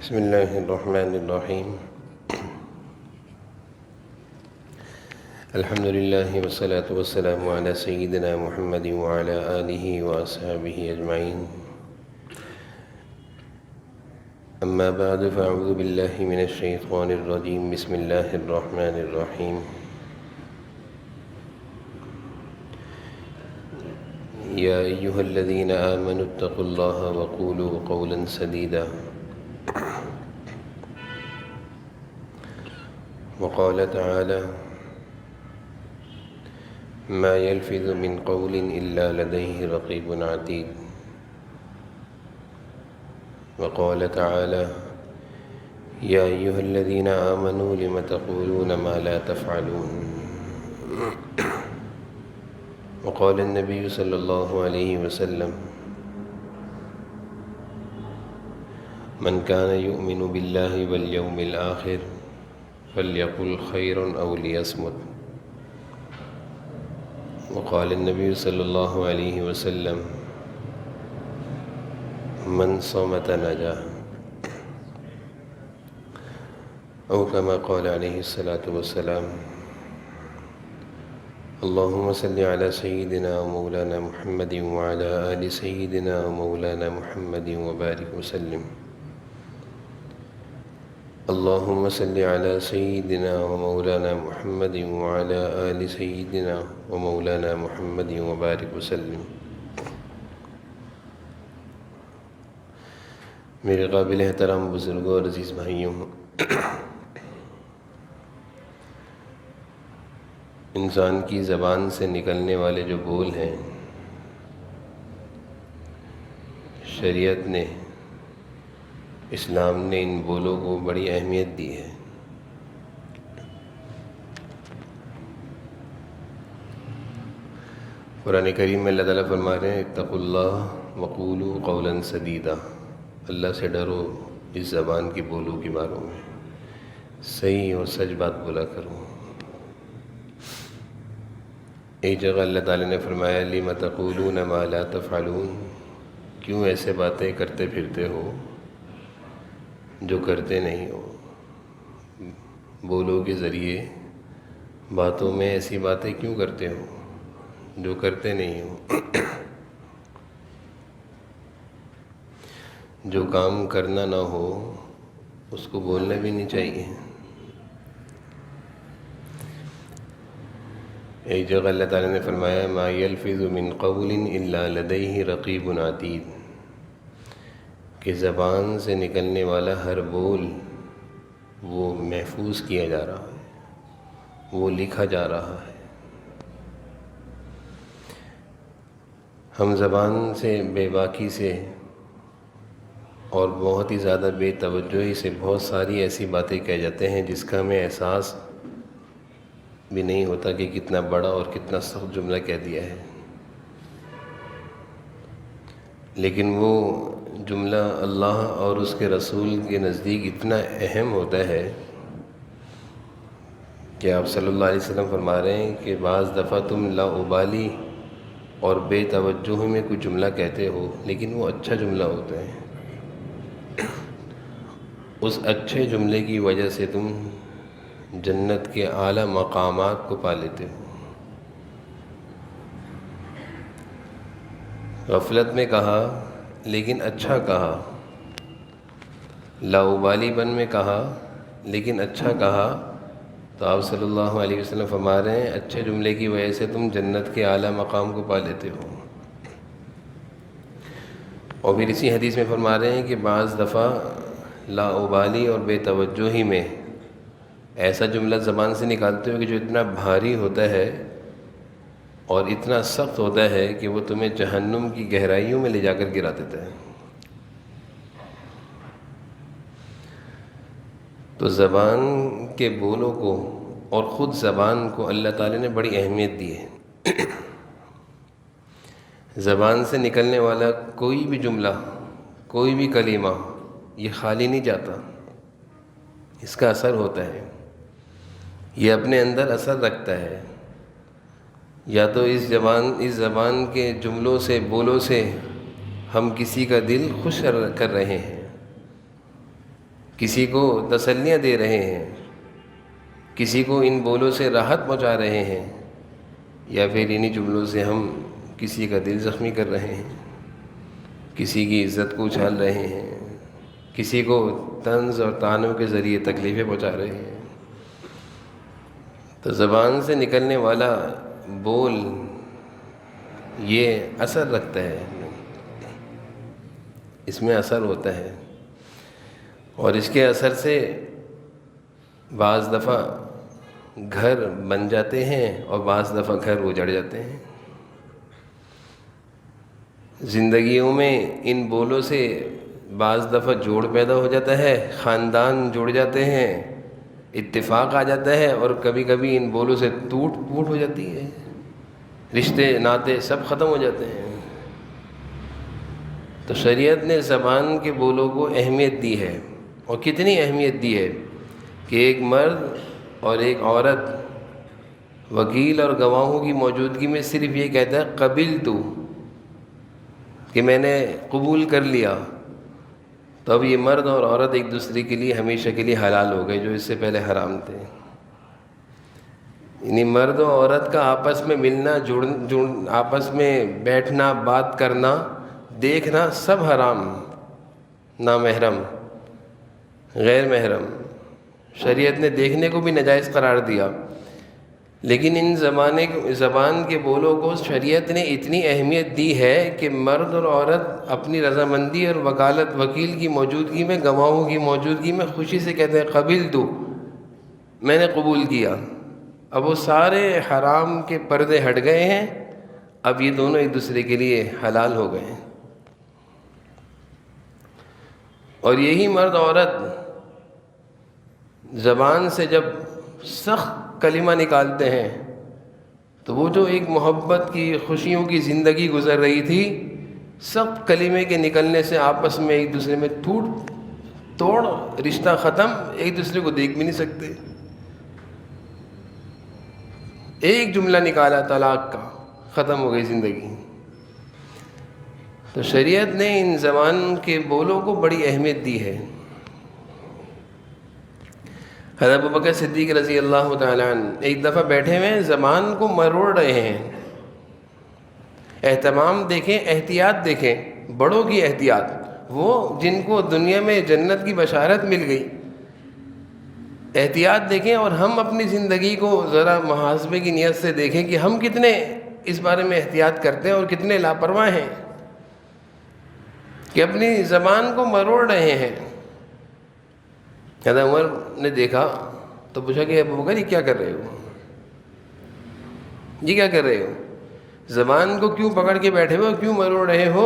بسم اللہ الرحمن الرحیم الحمد للہ والصلاة والسلام علی سیدنا محمد وعلی آلہ واصحابہ اجمعین اما بعد فاعوذ باللہ من الشیطان الرجیم بسم اللہ الرحمن الرحیم یا ایہا الذین آمنوا اتقوا اللہ وقولوا قولا سدیدا وقال تعالى ما يلفظ من قول إلا لديه رقيب عتيد وقال تعالى يا أيها الذين آمنوا لم تقولون ما لا تفعلون وقال النبي صلى الله عليه وسلم من كان يؤمن بالله واليوم الآخر فليقل خيرا أو ليصمت وقال النبي صلى الله عليه وسلم من صمت نجا أو كما قال عليه الصلاة والسلام اللهم صل على سيدنا ومولانا محمد وعلى آل سيدنا ومولانا محمد وبارك وسلم اللهم صل على سيدنا ومولانا محمد وعلى آل سيدنا ومولانا محمد وبارك وسلم میرے قابل احترام بزرگوں اور عزیز بھائیوں، انسان کی زبان سے نکلنے والے جو بول ہیں، شریعت نے، اسلام نے ان بولوں کو بڑی اہمیت دی ہے۔ قرآن کریم میں اللہ تعالیٰ فرما رہے ہیں اتقوا اللہ وقولوا قولا سدیدا، اللہ سے ڈرو اس زبان کی بولوں کی باروں میں، صحیح اور سچ بات بولا کرو۔ ایک جگہ اللہ تعالیٰ نے فرمایا لِمَ تَقُولُونَ مَا لَا تَفْعَلُونَ، کیوں ایسے باتیں کرتے پھرتے ہو جو کرتے نہیں ہو۔ بولوں کے ذریعے باتوں میں ایسی باتیں کیوں کرتے ہو جو کرتے نہیں ہو۔ جو کام کرنا نہ ہو اس کو بولنا بھی نہیں چاہیے۔ ایک جگہ اللہ تعالیٰ نے فرمایا ما یلفظ من قول الا لدیہ رقیب عتید، کہ زبان سے نکلنے والا ہر بول وہ محفوظ کیا جا رہا ہے، وہ لکھا جا رہا ہے۔ ہم زبان سے بے باکی سے اور بہت ہی زیادہ بے توجہی سے بہت ساری ایسی باتیں کہہ جاتے ہیں جس کا ہمیں احساس بھی نہیں ہوتا کہ کتنا بڑا اور کتنا سخت جملہ کہہ دیا ہے، لیکن وہ جملہ اللہ اور اس کے رسول کے نزدیک اتنا اہم ہوتا ہے کہ آپ صلی اللہ علیہ وسلم فرما رہے ہیں کہ بعض دفعہ تم لا ابالی اور بے توجہی میں کوئی جملہ کہتے ہو لیکن وہ اچھا جملہ ہوتا ہے، اس اچھے جملے کی وجہ سے تم جنت کے اعلیٰ مقامات کو پا لیتے ہو۔ غفلت میں کہا لیکن اچھا کہا، لاابالی بن میں کہا لیکن اچھا کہا، تو آپ صلی اللہ علیہ وسلم فرما رہے ہیں اچھے جملے کی وجہ سے تم جنت کے اعلیٰ مقام کو پا لیتے ہو۔ اور پھر اسی حدیث میں فرما رہے ہیں کہ بعض دفعہ لاابالی اور بے توجہی میں ایسا جملہ زبان سے نکالتے ہو کہ جو اتنا بھاری ہوتا ہے اور اتنا سخت ہوتا ہے کہ وہ تمہیں جہنم کی گہرائیوں میں لے جا کر گرا دیتا ہے۔ تو زبان کے بولوں کو اور خود زبان کو اللہ تعالیٰ نے بڑی اہمیت دی ہے۔ زبان سے نکلنے والا کوئی بھی جملہ، کوئی بھی کلمہ یہ خالی نہیں جاتا، اس کا اثر ہوتا ہے، یہ اپنے اندر اثر رکھتا ہے۔ یا تو اس زبان کے جملوں سے، بولوں سے ہم کسی کا دل خوش کر رہے ہیں، کسی کو تسلیاں دے رہے ہیں، کسی کو ان بولوں سے راحت پہنچا رہے ہیں، یا پھر انہی جملوں سے ہم کسی کا دل زخمی کر رہے ہیں، کسی کی عزت کو اچھال رہے ہیں، کسی کو طنز اور طعنوں کے ذریعے تکلیفیں پہنچا رہے ہیں۔ تو زبان سے نکلنے والا بول یہ اثر رکھتا ہے، اس میں اثر ہوتا ہے، اور اس کے اثر سے بعض دفعہ گھر بن جاتے ہیں اور بعض دفعہ گھر اجڑ جاتے ہیں۔ زندگیوں میں ان بولوں سے بعض دفعہ جوڑ پیدا ہو جاتا ہے، خاندان جڑ جاتے ہیں، اتفاق آ جاتا ہے، اور کبھی کبھی ان بولوں سے ٹوٹ پھوٹ ہو جاتی ہے، رشتے ناطے سب ختم ہو جاتے ہیں۔ تو شریعت نے زبان کے بولوں کو اہمیت دی ہے، اور کتنی اہمیت دی ہے کہ ایک مرد اور ایک عورت وکیل اور گواہوں کی موجودگی میں صرف یہ کہتا ہے قبلت، کہ میں نے قبول کر لیا، تو اب یہ مرد اور عورت ایک دوسرے کے لیے ہمیشہ کے لیے حلال ہو گئے، جو اس سے پہلے حرام تھے۔ یعنی مرد و عورت کا آپس میں ملنا، آپس میں بیٹھنا، بات کرنا، دیکھنا سب حرام، نامحرم، غیر محرم۔ شریعت نے دیکھنے کو بھی ناجائز قرار دیا، لیکن ان زبان کے بولوں کو شریعت نے اتنی اہمیت دی ہے کہ مرد اور عورت اپنی رضامندی اور وکالت وکیل کی موجودگی میں، گواہوں کی موجودگی میں خوشی سے کہتے ہیں قبلت، میں نے قبول کیا۔ اب وہ سارے حرام کے پردے ہٹ گئے ہیں، اب یہ دونوں ایک دوسرے کے لیے حلال ہو گئے ہیں۔ اور یہی مرد عورت زبان سے جب سخت کلمہ نکالتے ہیں تو وہ جو ایک محبت کی، خوشیوں کی زندگی گزر رہی تھی، سخت کلمے کے نکلنے سے آپس میں ایک دوسرے میں ٹوٹ توڑ، رشتہ ختم، ایک دوسرے کو دیکھ بھی نہیں سکتے۔ ایک جملہ نکالا طلاق کا، ختم ہو گئی زندگی۔ تو شریعت نے ان زبان کے بولوں کو بڑی اہمیت دی ہے۔ حضرت ابوبکر صدیق رضی اللہ تعالیٰ عنہ ایک دفعہ بیٹھے ہوئے زبان کو مروڑ رہے ہیں۔ اہتمام دیکھیں، احتیاط دیکھیں، بڑوں کی احتیاط، وہ جن کو دنیا میں جنت کی بشارت مل گئی، احتیاط دیکھیں۔ اور ہم اپنی زندگی کو ذرا محاسبے کی نیت سے دیکھیں کہ ہم کتنے اس بارے میں احتیاط کرتے ہیں اور کتنے لاپرواہ ہیں کہ اپنی زبان کو مروڑ رہے ہیں۔ حضرت عمر نے دیکھا تو پوچھا کہ ابوبکر یہ کیا کر رہے ہو، یہ کیا کر رہے ہو، زبان کو کیوں پکڑ کے بیٹھے ہو، کیوں مروڑ رہے ہو؟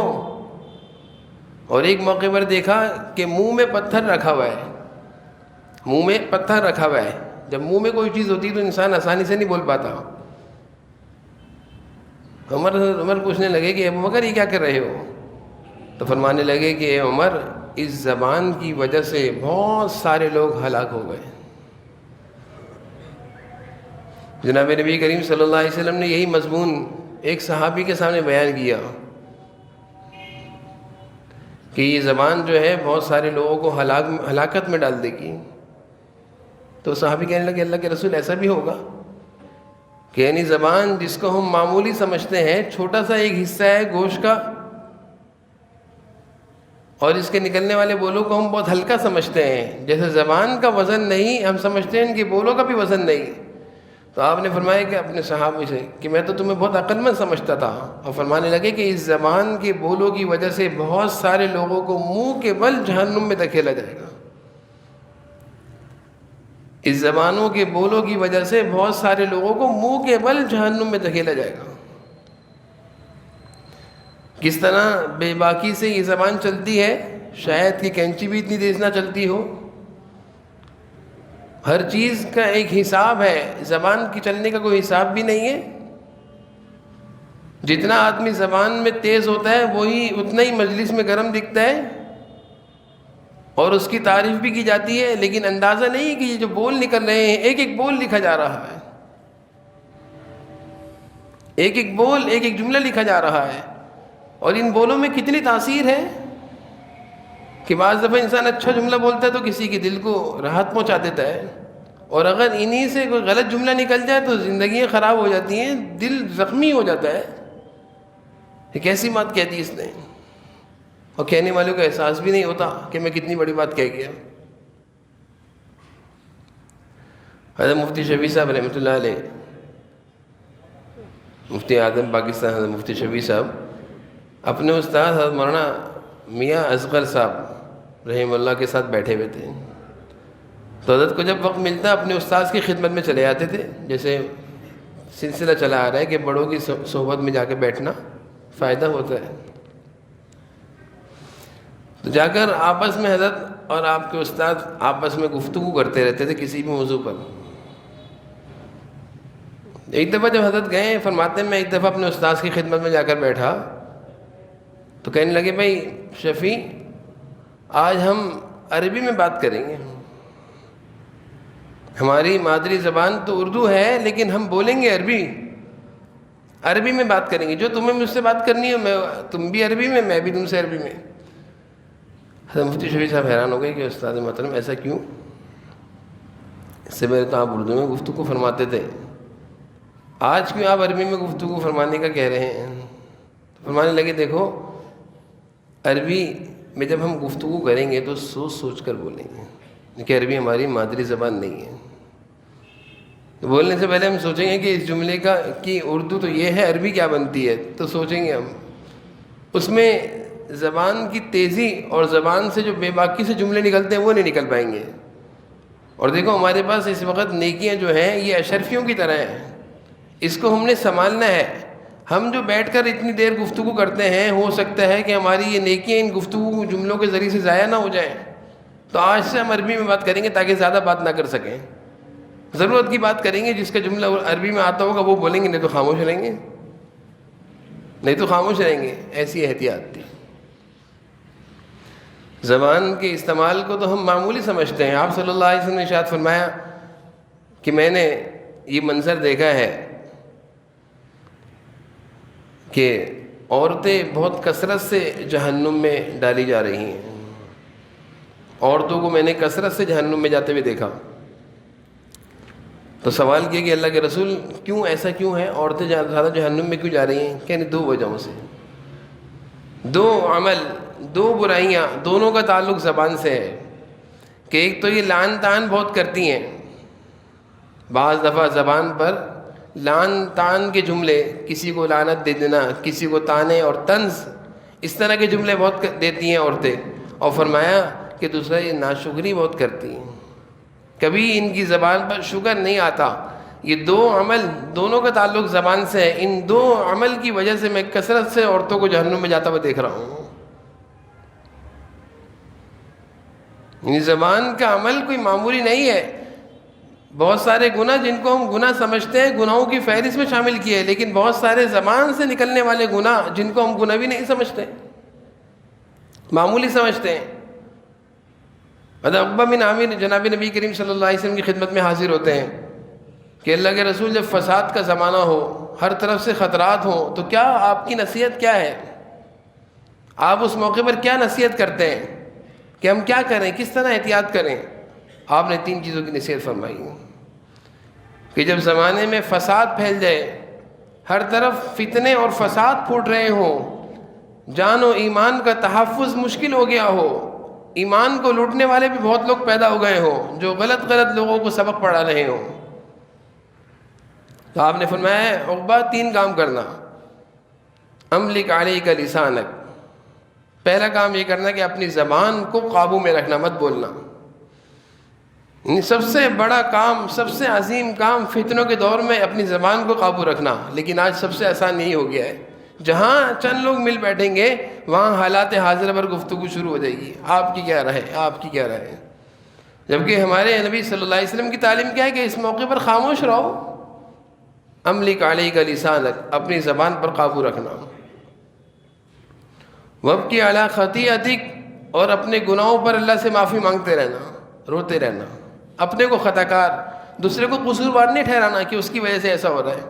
اور ایک موقع پر دیکھا کہ منہ میں پتھر رکھا ہوا ہے، منہ میں پتھر رکھا ہوا ہے۔ جب منہ میں کوئی چیز ہوتی ہے تو انسان آسانی سے نہیں بول پاتا۔ عمر پوچھنے لگے کہ ابوبکر یہ کیا کر رہے ہو؟ تو فرمانے لگے کہ اے عمر، اس زبان کی وجہ سے بہت سارے لوگ ہلاک ہو گئے۔ جناب نبی کریم صلی اللہ علیہ وسلم نے یہی مضمون ایک صحابی کے سامنے بیان کیا کہ یہ زبان جو ہے بہت سارے لوگوں کو ہلاکت میں ڈال دے گی۔ تو صحابی کہنے لگے اللہ کے رسول ایسا بھی ہوگا کہ یعنی زبان جس کو ہم معمولی سمجھتے ہیں، چھوٹا سا ایک حصہ ہے گوشت کا، اور اس کے نکلنے والے بولوں کو ہم بہت ہلکا سمجھتے ہیں، جیسے زبان کا وزن نہیں ہم سمجھتے ہیں ان کے بولوں کا بھی وزن نہیں۔ تو آپ نے فرمایا کہ اپنے صحابہ سے کہ میں تو تمہیں بہت عقل مند سمجھتا تھا، اور فرمانے لگے کہ اس زبان کے بولوں کی وجہ سے بہت سارے لوگوں کو منہ کے بل جہنم میں دھکیلا جائے گا۔ اس زبانوں کے بولوں کی وجہ سے بہت سارے لوگوں کو منہ کے بل جہنم میں دھکیلا جائے گا۔ کس طرح بے باکی سے یہ زبان چلتی ہے، شاید کہ کینچی بھی اتنی تیز نہ چلتی ہو۔ ہر چیز کا ایک حساب ہے، زبان کی چلنے کا کوئی حساب بھی نہیں ہے۔ جتنا آدمی زبان میں تیز ہوتا ہے وہی اتنا ہی مجلس میں گرم دکھتا ہے، اور اس کی تعریف بھی کی جاتی ہے، لیکن اندازہ نہیں ہے کہ یہ جو بول نکل رہے ہیں، ایک ایک بول لکھا جا رہا ہے، ایک ایک بول، ایک ایک جملہ لکھا جا رہا ہے، اور ان بولوں میں کتنی تاثیر ہے۔ کہ بعض دفعہ انسان اچھا جملہ بولتا ہے تو کسی کے دل کو راحت پہنچا دیتا ہے، اور اگر انہی سے کوئی غلط جملہ نکل جائے تو زندگیاں خراب ہو جاتی ہیں، دل زخمی ہو جاتا ہے. یہ کیسی بات کہہ دی اس نے، اور کہنے والوں کو احساس بھی نہیں ہوتا کہ میں کتنی بڑی بات کہہ گیا. حضرت مفتی شفیع صاحب رحمۃ اللہ علیہ، مفتی اعظم پاکستان حضرت مفتی شفیع صاحب اپنے استاد حضرت مولانا میاں اصغر صاحب رحمہ اللہ کے ساتھ بیٹھے ہوئے تھے. تو حضرت کو جب وقت ملتا اپنے استاد کی خدمت میں چلے جاتے تھے. جیسے سلسلہ چلا آ رہا ہے کہ بڑوں کی صحبت میں جا کے بیٹھنا فائدہ ہوتا ہے. تو جا کر آپس میں حضرت اور آپ کے استاد آپس میں گفتگو کرتے رہتے تھے کسی بھی موضوع پر. ایک دفعہ جب حضرت گئے، فرماتے ہیں میں ایک دفعہ اپنے استاد کی خدمت میں جا کر بیٹھا تو کہنے لگے بھائی شفیع، آج ہم عربی میں بات کریں گے. ہماری مادری زبان تو اردو ہے لیکن ہم بولیں گے عربی میں بات کریں گے. جو تمہیں مجھ سے بات کرنی ہے تم بھی عربی میں، میں بھی تم سے عربی میں. حضرت مفتی شفیع صاحب حیران ہو گئے کہ استاد محترم ایسا کیوں؟ اس سے پہلے تو آپ اردو میں گفتگو فرماتے تھے، آج کیوں آپ عربی میں گفتگو فرمانے کا کہہ رہے ہیں؟ تو فرمانے لگے دیکھو، عربی میں جب ہم گفتگو کریں گے تو سوچ سوچ کر بولیں گے، کہ عربی ہماری مادری زبان نہیں ہے. بولنے سے پہلے ہم سوچیں گے کہ اس جملے کی اردو تو یہ ہے، عربی کیا بنتی ہے. تو سوچیں گے ہم، اس میں زبان کی تیزی اور زبان سے جو بے باکی سے جملے نکلتے ہیں وہ نہیں نکل پائیں گے. اور دیکھو ہمارے پاس اس وقت نیکیاں جو ہیں یہ اشرفیوں کی طرح ہیں، اس کو ہم نے سنبھالنا ہے. ہم جو بیٹھ کر اتنی دیر گفتگو کرتے ہیں، ہو سکتا ہے کہ ہماری یہ نیکیاں ان گفتگو جملوں کے ذریعے سے ضائع نہ ہو جائیں. تو آج سے ہم عربی میں بات کریں گے تاکہ زیادہ بات نہ کر سکیں. ضرورت کی بات کریں گے، جس کا جملہ عربی میں آتا ہوگا وہ بولیں گے، نہیں تو خاموش رہیں گے، ایسی احتیاط تھی. زبان کے استعمال کو تو ہم معمولی سمجھتے ہیں. آپ صلی اللہ علیہ وسلم نے ارشاد فرمایا کہ میں نے یہ منظر دیکھا ہے کہ عورتیں بہت کثرت سے جہنم میں ڈالی جا رہی ہیں. عورتوں کو میں نے کثرت سے جہنم میں جاتے ہوئے دیکھا. تو سوال کیا کہ اللہ کے رسول کیوں، ایسا کیوں ہے، عورتیں زیادہ جہنم میں کیوں جا رہی ہیں؟ کہنے 2 وجہوں سے. 2 عمل، 2 برائیاں، دونوں کا تعلق زبان سے ہے. کہ ایک تو یہ لعن طعن بہت کرتی ہیں، بعض دفعہ زبان پر لعن طعن کے جملے، کسی کو لعنت دے دینا، کسی کو طعنے اور طنز، اس طرح کے جملے بہت دیتی ہیں عورتیں. اور فرمایا کہ دوسرا یہ ناشکری بہت کرتی ہیں، کبھی ان کی زبان پر شکر نہیں آتا. یہ 2 عمل، دونوں کا تعلق زبان سے ہے. ان 2 عمل کی وجہ سے میں کثرت سے عورتوں کو جہنم میں جاتا ہوا دیکھ رہا ہوں. یعنی زبان کا عمل کوئی معمولی نہیں ہے. بہت سارے گناہ جن کو ہم گناہ سمجھتے ہیں گناہوں کی فہرست میں شامل کیے، لیکن بہت سارے زبان سے نکلنے والے گناہ جن کو ہم گناہ بھی نہیں سمجھتے، معمولی سمجھتے ہیں. حضرت عقبہ بن عامر جناب نبی کریم صلی اللہ علیہ وسلم کی خدمت میں حاضر ہوتے ہیں کہ اللہ کے رسول جب فساد کا زمانہ ہو، ہر طرف سے خطرات ہوں، تو کیا آپ کی نصیحت کیا ہے؟ آپ اس موقع پر کیا نصیحت کرتے ہیں کہ ہم کیا کریں، کس طرح احتیاط کریں؟ آپ نے 3 چیزوں کی نصیحت فرمائی کہ جب زمانے میں فساد پھیل جائے، ہر طرف فتنے اور فساد پھوٹ رہے ہوں، جان و ایمان کا تحفظ مشکل ہو گیا ہو، ایمان کو لوٹنے والے بھی بہت لوگ پیدا ہو گئے ہوں جو غلط لوگوں کو سبق پڑھا رہے ہوں، تو آپ نے فرمایا عقبہ 3 کام کرنا. املک علیک لسانک، پہلا کام یہ کرنا کہ اپنی زبان کو قابو میں رکھنا، مت بولنا. سب سے بڑا کام، سب سے عظیم کام فتنوں کے دور میں اپنی زبان کو قابو رکھنا. لیکن آج سب سے آسان یہی ہو گیا ہے، جہاں چند لوگ مل بیٹھیں گے وہاں حالات حاضرہ پر گفتگو شروع ہو جائے گی، آپ کی کیا رائے، آپ کی کیا رائے. جبکہ ہمارے نبی صلی اللہ علیہ وسلم کی تعلیم کیا ہے کہ اس موقع پر خاموش رہو. املک علیک لسانک، اپنی زبان پر قابو رکھنا. وابکی علی خطیئتک، اور اپنے گناہوں پر اللہ سے معافی مانگتے رہنا، روتے رہنا. اپنے کو خطا کار، دوسرے کو قصوروار نہیں ٹھہرانا کہ اس کی وجہ سے ایسا ہو رہا ہے.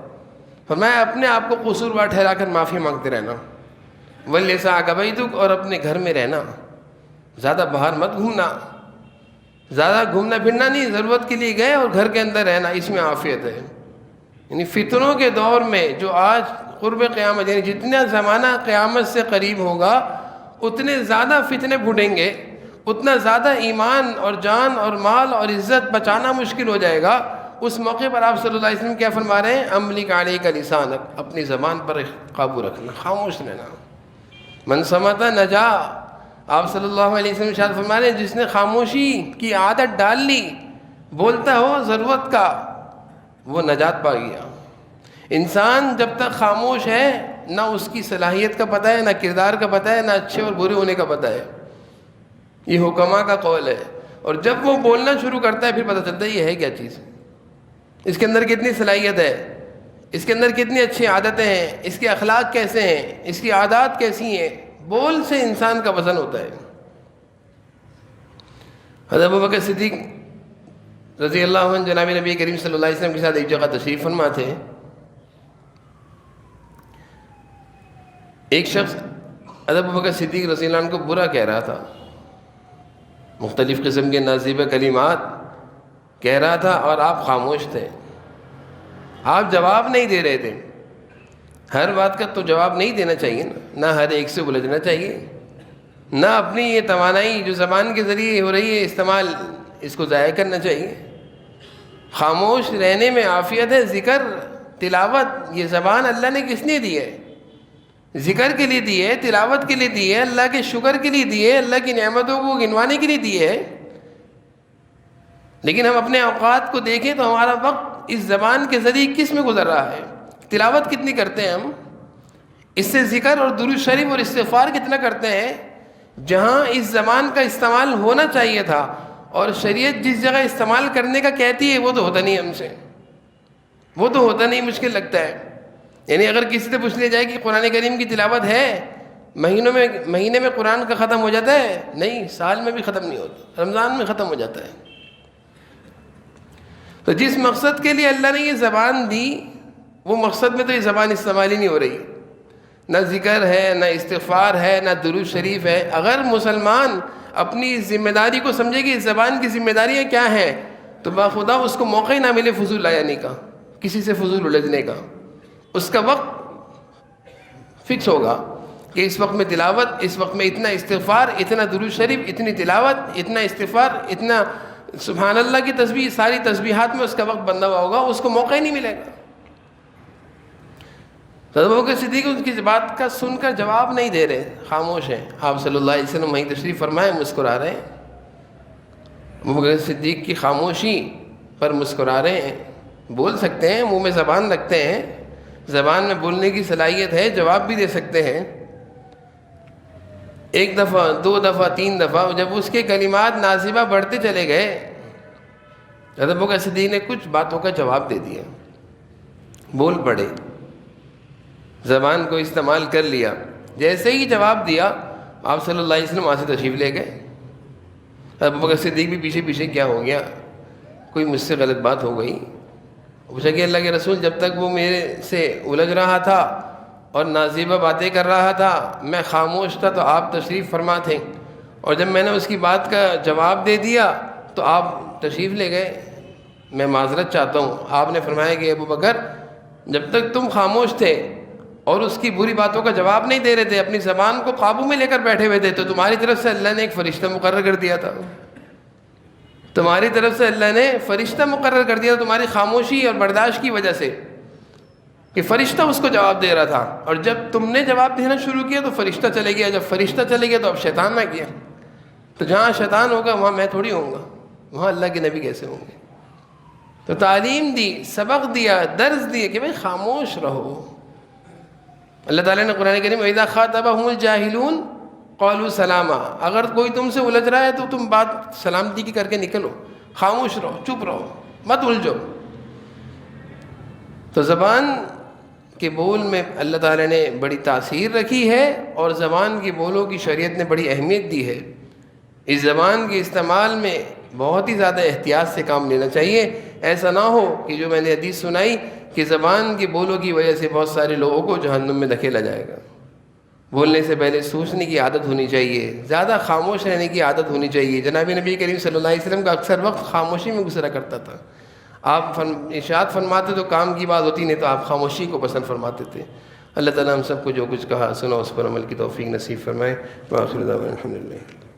فرمایا اپنے آپ کو قصوروار ٹھہرا کر معافی مانگتے رہنا. وَلِسَعَكَ بَيْتُكَ، اور اپنے گھر میں رہنا، زیادہ باہر مت گھومنا، زیادہ گھومنا پھرنا نہیں، ضرورت کے لیے گئے اور گھر کے اندر رہنا، اس میں عافیت ہے۔ یعنی فتنوں کے دور میں جو آج قرب قیامت، یعنی جتنا زمانہ قیامت سے قریب ہوگا اتنے زیادہ فتنے پھوٹیں گے، اتنا زیادہ ایمان اور جان اور مال اور عزت بچانا مشکل ہو جائے گا۔ اس موقع پر آپ صلی اللہ علیہ وسلم کیا فرما رہے ہیں؟ املک علیک لسانک، اپنی زبان پر قابو رکھنا، خاموش رہنا۔ من صمت نجا، آپ صلی اللہ علیہ وسلم ارشاد فرما رہے ہیں جس نے خاموشی کی عادت ڈال لی، بولتا ہو ضرورت کا، وہ نجات پا گیا۔ انسان جب تک خاموش ہے نہ اس کی صلاحیت کا پتہ ہے، نہ کردار کا پتہ ہے، نہ اچھے اور برے ہونے کا پتہ ہے۔ یہ حکماء کا قول ہے۔ اور جب وہ بولنا شروع کرتا ہے پھر پتہ چلتا ہے یہ ہے کیا چیز، اس کے اندر کتنی صلاحیت ہے، اس کے اندر کتنی اچھی عادتیں ہیں، اس کے اخلاق کیسے ہیں، اس کی عادات کیسی ہیں۔ بول سے انسان کا وزن ہوتا ہے۔ حضرت ابوبکر صدیق رضی اللہ عنہ جناب نبی کریم صلی اللہ علیہ وسلم کے ساتھ ایک جگہ تشریف فرما تھے۔ ایک شخص حضرت ابوبکر صدیق رضی اللہ عنہ کو برا کہہ رہا تھا، مختلف قسم کے نازیبہ کلمات کہہ رہا تھا، اور آپ خاموش تھے، آپ جواب نہیں دے رہے تھے۔ ہر بات کا تو جواب نہیں دینا چاہیے نا، نہ ہر ایک سے الجھنا چاہیے، نہ اپنی یہ توانائی جو زبان کے ذریعے ہو رہی ہے استعمال، اس کو ضائع کرنا چاہیے۔ خاموش رہنے میں عافیت ہے۔ ذکر، تلاوت، یہ زبان اللہ نے کس نے دی ہے؟ ذکر کے لیے دی ہے، تلاوت کے لیے دی ہے، اللہ کے شکر کے لیے دی ہے، اللہ کی نعمتوں کو گنوانے کے لیے دی ہے۔ لیکن ہم اپنے اوقات کو دیکھیں تو ہمارا وقت اس زبان کے ذریعے کس میں گزر رہا ہے؟ تلاوت کتنی کرتے ہیں ہم، اس سے ذکر اور درود شریف اور استغفار کتنا کرتے ہیں؟ جہاں اس زبان کا استعمال ہونا چاہیے تھا اور شریعت جس جگہ استعمال کرنے کا کہتی ہے وہ تو ہوتا نہیں ہم سے، وہ تو ہوتا نہیں، مشکل لگتا ہے۔ یعنی اگر کسی سے پوچھ لیا جائے کہ قرآن کریم کی تلاوت ہے، مہینے میں قرآن کا ختم ہو جاتا ہے؟ نہیں، سال میں بھی ختم نہیں ہوتا، رمضان میں ختم ہو جاتا ہے۔ تو جس مقصد کے لیے اللہ نے یہ زبان دی وہ مقصد میں تو یہ زبان استعمال ہی نہیں ہو رہی، نہ ذکر ہے، نہ استغفار ہے، نہ درود شریف ہے۔ اگر مسلمان اپنی ذمہ داری کو سمجھے کہ اس زبان کی ذمہ داریاں کیا ہیں تو باخدا اس کو موقع ہی نہ ملے فضول لانے کا، کسی سے فضول الجھنے کا۔ اس کا وقت فکس ہوگا کہ اس وقت میں تلاوت، اس وقت میں اتنا استغفار، اتنا درود شریف، اتنی تلاوت، اتنا استغفار، اتنا سبحان اللہ کی تسبیح، ساری تسبیحات میں اس کا وقت بندہ ہوا ہوگا، اس کو موقع ہی نہیں ملے گا۔ حضرت ابوبکر صدیق ان کی بات کا سن کر جواب نہیں دے رہے، خاموش ہیں۔ آپ صلی اللہ علیہ وسلم وہیں تشریف فرمائے، مسکرا رہے ہیں۔ ابوبکر صدیق کی خاموشی پر مسکرا رہے ہیں۔ بول سکتے ہیں، منہ میں زبان رکھتے ہیں، زبان میں بولنے کی صلاحیت ہے، جواب بھی دے سکتے ہیں۔ ایک دفعہ، دو دفعہ، تین دفعہ، جب اس کے کلمات نازبہ بڑھتے چلے گئے، حضرت ابوبکر صدیق نے کچھ باتوں کا جواب دے دیا، بول پڑے، زبان کو استعمال کر لیا۔ جیسے ہی جواب دیا آپ صلی اللہ علیہ وسلم وہاں سے تشریف لے گئے۔ حضرت ابوبکر صدیق بھی پیچھے پیچھے، کیا ہو گیا، کوئی مجھ سے غلط بات ہو گئی؟ پوچھا کہ اللہ کے رسول جب تک وہ میرے سے الجھ رہا تھا اور نازیبہ باتیں کر رہا تھا میں خاموش تھا تو آپ تشریف فرما تھے، اور جب میں نے اس کی بات کا جواب دے دیا تو آپ تشریف لے گئے، میں معذرت چاہتا ہوں۔ آپ نے فرمایا کہ ابوبکر جب تک تم خاموش تھے اور اس کی بری باتوں کا جواب نہیں دے رہے تھے، اپنی زبان کو قابو میں لے کر بیٹھے ہوئے تھے، تو تمہاری طرف سے اللہ نے ایک فرشتہ مقرر کر دیا تھا، تمہاری طرف سے اللہ نے فرشتہ مقرر کر دیا تمہاری خاموشی اور برداشت کی وجہ سے، کہ فرشتہ اس کو جواب دے رہا تھا، اور جب تم نے جواب دینا شروع کیا تو فرشتہ چلے گیا، جب فرشتہ چلے گیا تو اب شیطان نہ گیا، تو جہاں شیطان ہوگا وہاں میں تھوڑی ہوں گا، وہاں اللہ کے نبی کیسے ہوں گے؟ تو تعلیم دی، سبق دیا، درس دیا کہ بھائی خاموش رہو۔ اللہ تعالیٰ نے قرآن کریم میں وَإِذَا خَاطَبَهُمُ الْجَاهِلُونَ قَالُوا سَلَامًا، اگر کوئی تم سے الجھ رہا ہے تو تم بات سلامتی کی کر کے نکلو، خاموش رہو، چپ رہو، مت الجھو۔ تو زبان کے بول میں اللہ تعالیٰ نے بڑی تاثیر رکھی ہے، اور زبان کے بولوں کی شریعت نے بڑی اہمیت دی ہے۔ اس زبان کے استعمال میں بہت ہی زیادہ احتیاط سے کام لینا چاہیے۔ ایسا نہ ہو کہ جو میں نے حدیث سنائی کہ زبان کے بولوں کی وجہ سے بہت سارے لوگوں کو جہنم میں دھکیلا جائے گا، بولنے سے پہلے سوچنے کی عادت ہونی چاہیے، زیادہ خاموش رہنے کی عادت ہونی چاہیے۔ جناب نبی کریم صلی اللہ علیہ وسلم کا اکثر وقت خاموشی میں گزرا کرتا تھا۔ آپ ارشاد فرماتے تو کام کی بات ہوتی، نہیں تو آپ خاموشی کو پسند فرماتے تھے۔ اللہ تعالیٰ ہم سب کو جو کچھ کہا سنا اس پر عمل کی توفیق نصیب فرمائے۔ وآخر دعوانا الحمدللہ۔